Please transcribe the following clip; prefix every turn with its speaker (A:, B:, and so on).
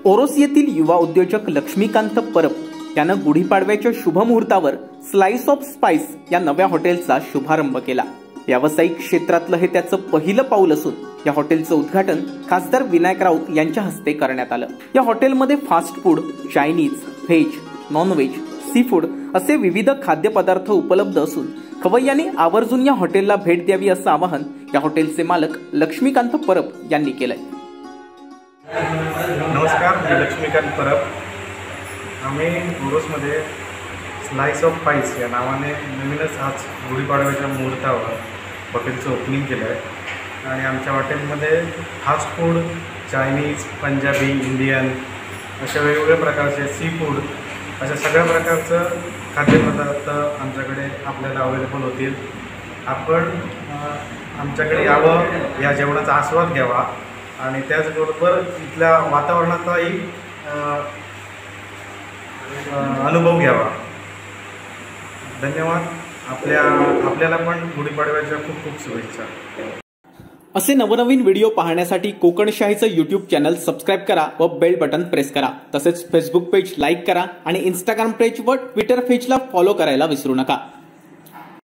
A: ओरोस येथील युवा उद्योजक लक्ष्मीकांत परब यानं गुढीपाडव्याच्या शुभ मुहूर्तावर स्लाइस ऑफ स्पाइस या नव्या हॉटेलचा शुभारंभ केला। व्यावसायिक क्षेत्रातलं हे त्याचं पहिलं पाऊल असून या हॉटेलचं उद्घाटन खासदार विनायक राऊत यांच्या हस्ते करण्यात आलं। या हॉटेलमध्ये fast food, Chinese, veg, non veg, sea food असे विविध खाद्यपदार्थ उपलब्ध असून खवय्यांनी आवर्जून या हॉटेलला भेट द्यावी असं आवाहन या हॉटेलचे मालक लक्ष्मीकांत परब यांनी केलंय।
B: नमस्कार, मी लक्ष्मीकांत परब। आम्ही ओरोसमध्ये स्लाइस ऑफ स्पाइस या नावाने नवीनच आज गुढीपाडव्याच्या मुहूर्तावर हॉटेलचं ओपनिंग केलं आहे आणि आमच्या हॉटेलमध्ये fast food, Chinese, Punjabi, Indian अशा वेगवेगळ्या प्रकारचे सी फूड अशा सगळ्या प्रकारचं खाद्यपदार्थ आमच्याकडे आपल्याला अवेलेबल होतील। आपण आमच्याकडे यावं, या जेवणाचा आस्वाद घ्यावा आणि त्याचबरोबर इथल्या वातावरणाचाही अनुभव घ्यावा। धन्यवाद। आपल्याला पण गुढीपाडव्याच्या खूप खूप शुभेच्छा।
A: असे नवनवीन व्हिडिओ पाहण्यासाठी कोकणशाहीचं यूट्यूब चॅनल सबस्क्राइब करा व बेल बटन प्रेस करा। तसेच फेसबुक पेज लाईक करा आणि इंस्टाग्राम पेज व ट्विटर पेजला फॉलो करायला विसरू नका।